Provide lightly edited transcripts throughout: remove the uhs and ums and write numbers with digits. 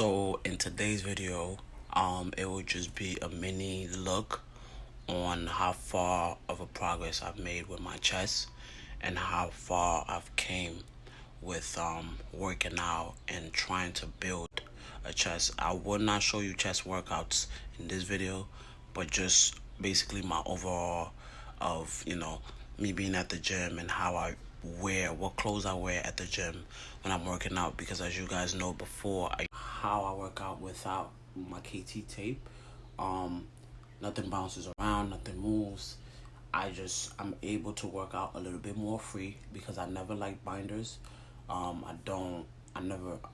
So in today's video, it will just be a mini look on how far of a progress I've made with my chest and how far I've came with working out and trying to build a chest. I will not show you chest workouts in this video, but just basically my overall of me being at the gym and how I wear, what clothes I wear at the gym when I'm working out, because as you guys know before, how I work out without my KT tape, nothing bounces around, nothing moves. I'm able to work out a little bit more free because I never liked binders. I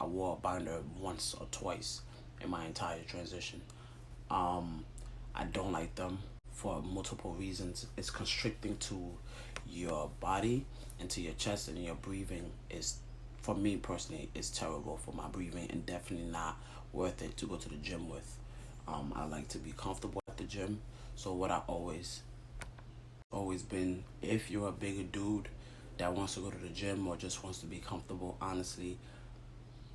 wore a binder once or twice in my entire transition. I don't like them for multiple reasons. It's constricting to your body and to your chest, and your breathing is, for me personally, is terrible for my breathing and definitely not worth it to go to the gym with. I like to be comfortable at the gym. So what I always been, if you're a bigger dude that wants to go to the gym or just wants to be comfortable, honestly,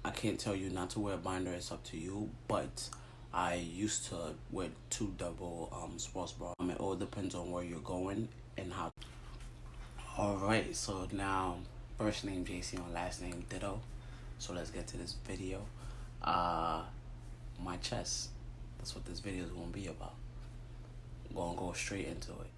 I can't tell you not to wear a binder. It's up to you. But I used to wear 2 double sports bras. It all depends on where you're going and how. Alright, so now first name JC on last name Ditto. So let's get to this video. My chest. That's what this video is gonna be about. I'm gonna go straight into it.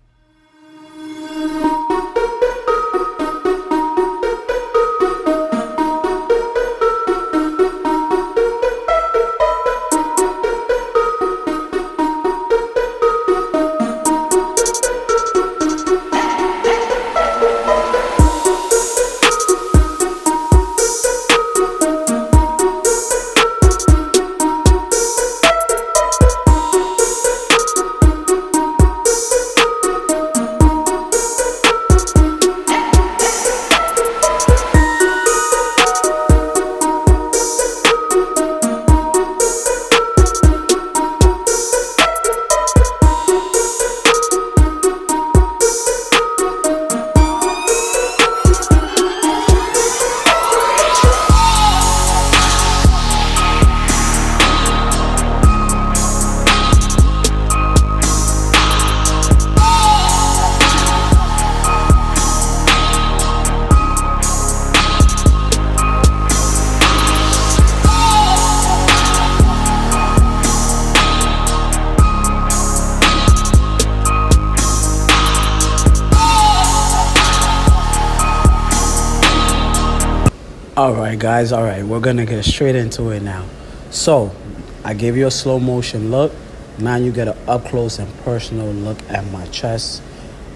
Alright guys, we're gonna get straight into it now. So I gave you a slow motion look. Now you get an up close and personal look at my chest.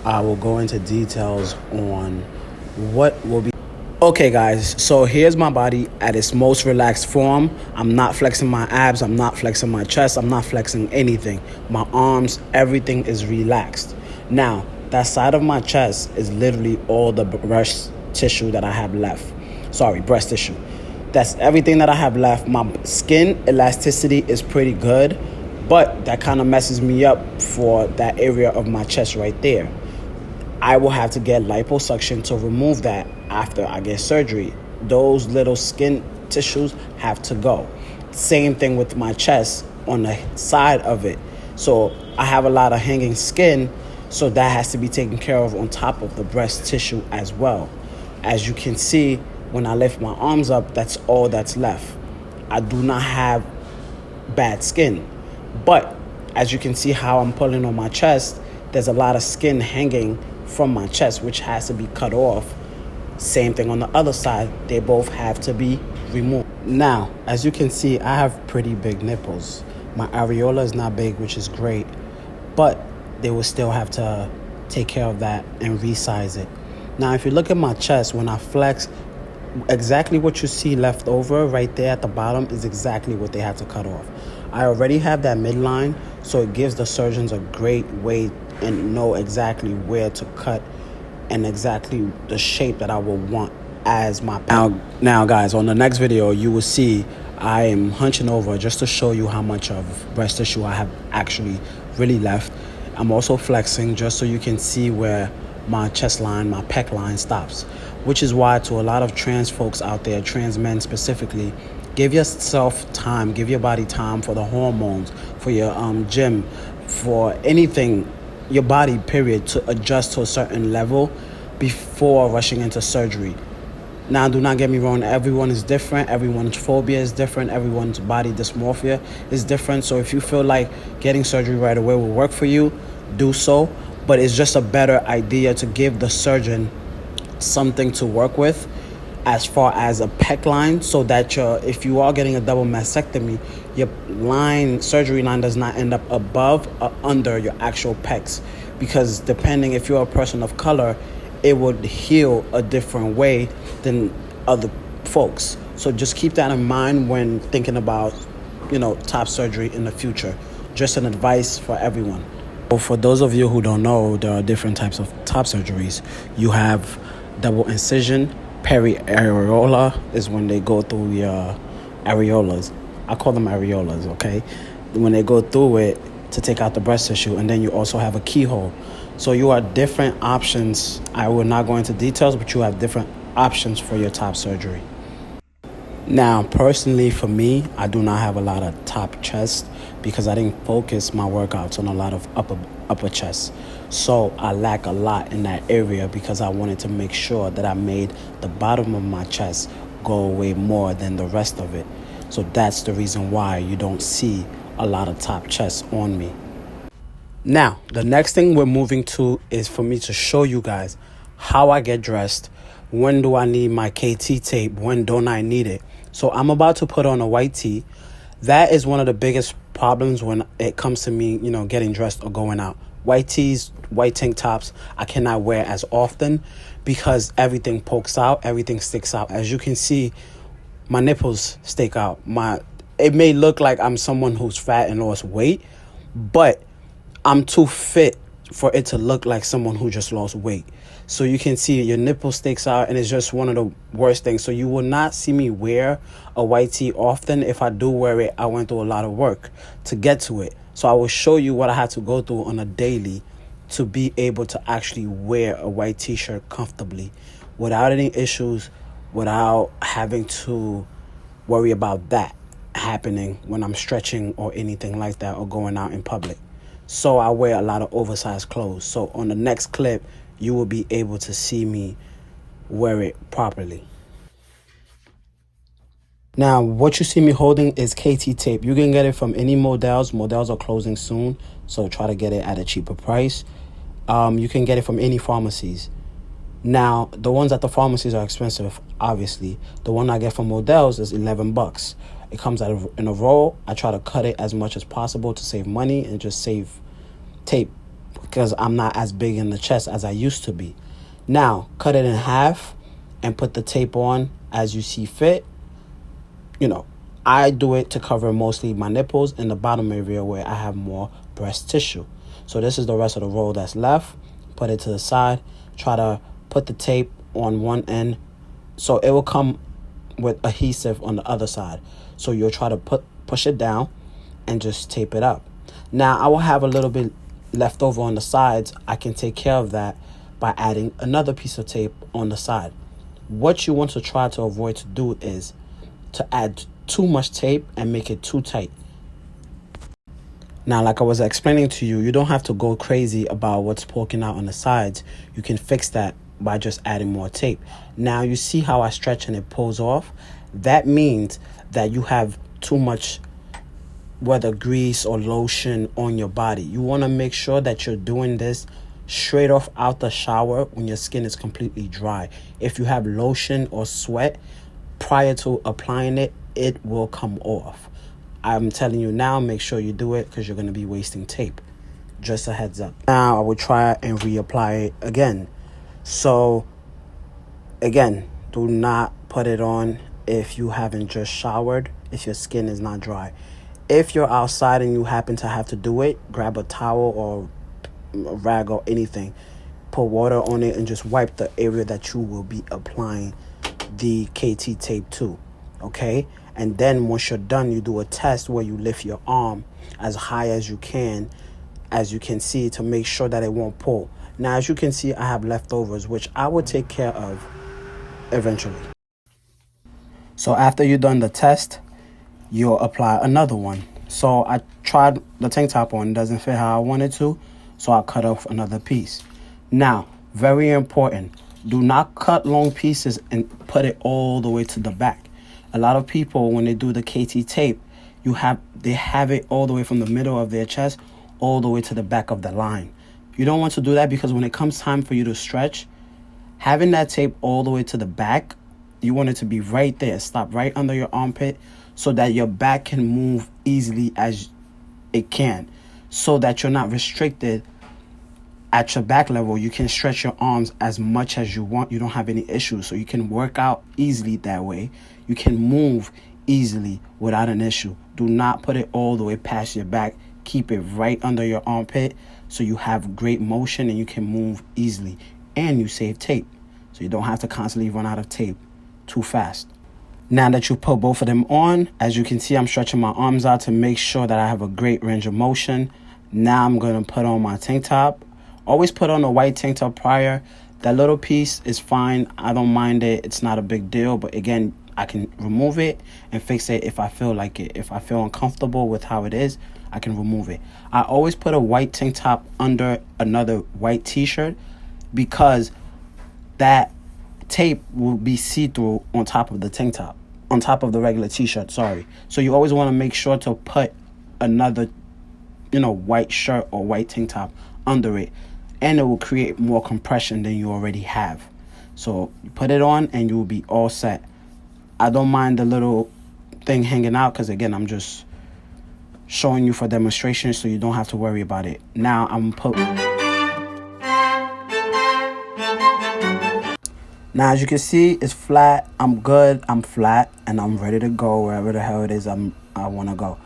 I will go into details on what will be. Okay guys, so here's my body at its most relaxed form. I'm not flexing my abs, I'm not flexing my chest, I'm not flexing anything. My arms, everything is relaxed. Now, that side of my chest is literally all the breast tissue that I have left. Sorry, breast tissue. That's everything that I have left. My skin elasticity is pretty good, but that kind of messes me up for that area of my chest right there. I will have to get liposuction to remove that after I get surgery. Those little skin tissues have to go. Same thing with my chest on the side of it. So I have a lot of hanging skin, so that has to be taken care of on top of the breast tissue as well. As you can see, when I lift my arms up, that's all that's left. I do not have bad skin. But as you can see how I'm pulling on my chest, there's a lot of skin hanging from my chest, which has to be cut off. Same thing on the other side. They both have to be removed. Now, as you can see, I have pretty big nipples. My areola is not big, which is great, but they will still have to take care of that and resize it. Now, if you look at my chest, when I flex, exactly what you see left over right there at the bottom is exactly what they have to cut off. I already have that midline, so it gives the surgeons a great way and know exactly where to cut and exactly the shape that I will want as my now guys, on the next video you will see I am hunching over just to show you how much of breast tissue I have actually really left. I'm also flexing just so you can see where my chest line, my pec line stops, which is why to a lot of trans folks out there, trans men specifically, Give yourself time, give your body time for the hormones, for your gym, for anything, your body, period, to adjust to a certain level before rushing into surgery. Now, do not get me wrong, everyone is different. Everyone's phobia is different. Everyone's body dysmorphia is different. So if you feel like getting surgery right away will work for you, do so. But it's just a better idea to give the surgeon something to work with as far as a pec line, so that if you are getting a double mastectomy, your surgery line does not end up above or under your actual pecs. Because depending if you're a person of color, it would heal a different way than other folks. So just keep that in mind when thinking about, top surgery in the future. Just an advice for everyone. For those of you who don't know, there are different types of top surgeries. You have double incision. Peri-areola is when they go through your areolas. I call them areolas, okay? When they go through it to take out the breast tissue, and then you also have a keyhole. So you are different options. I will not go into details, but you have different options for your top surgery. Now, personally, for me, I do not have a lot of top chest because I didn't focus my workouts on a lot of upper chest. So I lack a lot in that area because I wanted to make sure that I made the bottom of my chest go away more than the rest of it. So that's the reason why you don't see a lot of top chest on me. Now, the next thing we're moving to is for me to show you guys how I get dressed. When do I need my KT tape? When don't I need it? So I'm about to put on a white tee. That is one of the biggest problems when it comes to me, getting dressed or going out. White tees, white tank tops, I cannot wear as often because everything pokes out, everything sticks out. As you can see, my nipples stick out. It may look like I'm someone who's fat and lost weight, but I'm too fit for it to look like someone who just lost weight. So you can see your nipple sticks out, and it's just one of the worst things. So you will not see me wear a white tee often. If I do wear it, I went through a lot of work to get to it. So I will show you what I had to go through on a daily to be able to actually wear a white t-shirt comfortably without any issues, without having to worry about that happening when I'm stretching or anything like that or going out in public. So I wear a lot of oversized clothes. So on the next clip, you will be able to see me wear it properly. Now, what you see me holding is KT tape. You can get it from any models. Models are closing soon, so try to get it at a cheaper price. You can get it from any pharmacies. Now, the ones at the pharmacies are expensive, obviously. The one I get from Models is $11. It comes out in a roll. I try to cut it as much as possible to save money and just save tape because I'm not as big in the chest as I used to be. Now, cut it in half and put the tape on as you see fit. I do it to cover mostly my nipples and the bottom area where I have more breast tissue. So this is the rest of the roll that's left. Put it to the side. Try to put the tape on one end so it will come with adhesive on the other side. So you'll try to push it down and just tape it up. Now I will have a little bit left over on the sides. I can take care of that by adding another piece of tape on the side. What you want to try to avoid to do is to add too much tape and make it too tight. Now, like I was explaining to you, you don't have to go crazy about what's poking out on the sides. You can fix that by just adding more tape. Now, you see how I stretch and it pulls off? That means that you have too much, whether grease or lotion, on your body. You want to make sure that you're doing this straight off out the shower when your skin is completely dry. If you have lotion or sweat prior to applying it, it will come off. I'm telling you now, make sure you do it because you're going to be wasting tape. Just a heads up. Now I will try and reapply it again. So again, do not put it on if you haven't just showered, if your skin is not dry. If you're outside and you happen to have to do it, grab a towel or a rag or anything, put water on it and just wipe the area that you will be applying the KT tape to. Okay? And then once you're done, you do a test where you lift your arm as high as you can see, to make sure that it won't pull. Now, as you can see, I have leftovers, which I will take care of eventually. So after you've done the test, you'll apply another one. So I tried the tank top on, it doesn't fit how I wanted to, so I cut off another piece. Now, very important, do not cut long pieces and put it all the way to the back. A lot of people, when they do the KT tape, they have it all the way from the middle of their chest all the way to the back of the line. You don't want to do that, because when it comes time for you to stretch, having that tape all the way to the back, you want it to be right there, stop right under your armpit, so that your back can move easily as it can, so that you're not restricted at your back level. You can stretch your arms as much as you want. You don't have any issues, so you can work out easily that way. You can move easily without an issue. Do not put it all the way past your back. Keep it right under your armpit, so you have great motion and you can move easily, and you save tape, so you don't have to constantly run out of tape too fast. Now that you put both of them on, as you can see, I'm stretching my arms out to make sure that I have a great range of motion. Now I'm going to put on my tank top. Always put on a white tank top prior. That little piece is fine. I don't mind it. It's not a big deal. But again, I can remove it and fix it if I feel like it. If I feel uncomfortable with how it is, I can remove it. I always put a white tank top under another white t-shirt, because that tape will be see-through on top of the tank top, on top of the regular t-shirt, sorry. So you always want to make sure to put another, white shirt or white tank top under it, and it will create more compression than you already have. So you put it on and you will be all set. I don't mind the little thing hanging out, because again, I'm just showing you for demonstration, so you don't have to worry about it. Now Now, as you can see, it's flat. I'm good. I'm flat, and I'm ready to go wherever the hell it is I want to go.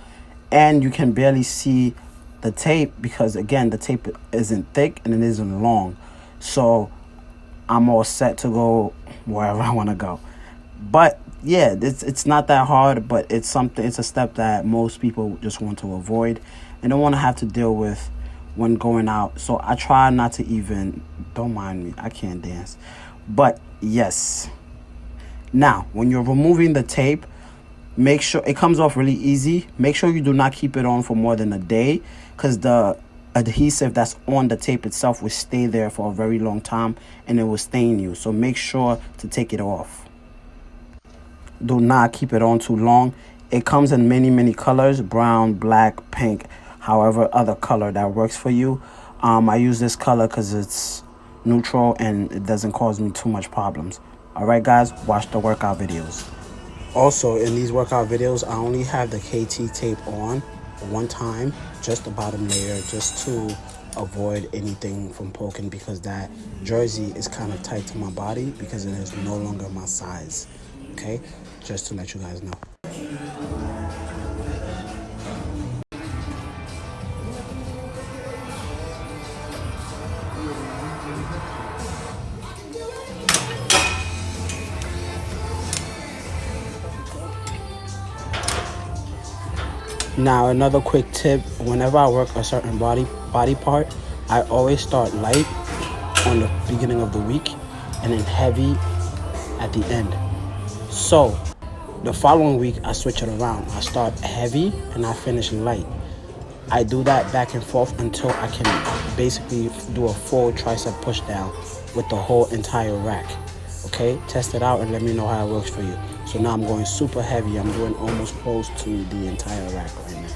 And you can barely see the tape, because again, the tape isn't thick and it isn't long. So I'm all set to go wherever I want to go. But yeah, it's not that hard, but it's a step that most people just want to avoid and don't want to have to deal with when going out. So I try not to even, don't mind me, I can't dance. But yes. Now, when you're removing the tape, make sure it comes off really easy. Make sure you do not keep it on for more than a day, because the adhesive that's on the tape itself will stay there for a very long time and it will stain you. So make sure to take it off. Do not keep it on too long. It comes in many colors: brown, black, pink, however other color that works for you. I use this color because it's neutral and it doesn't cause me too much problems. All right, guys, watch the workout videos. Also, in these workout videos, I only have the KT tape on one time, just the bottom layer, just to avoid anything from poking, because that jersey is kind of tight to my body because it is no longer my size. Okay, just to let you guys know. Now, another quick tip: whenever I work a certain body part, I always start light on the beginning of the week and then heavy at the end. So the following week, I switch it around. I start heavy and I finish light. I do that back and forth until I can basically do a full tricep push down with the whole entire rack. Okay, test it out and let me know how it works for you. So now I'm going super heavy. I'm doing almost close to the entire rack right now.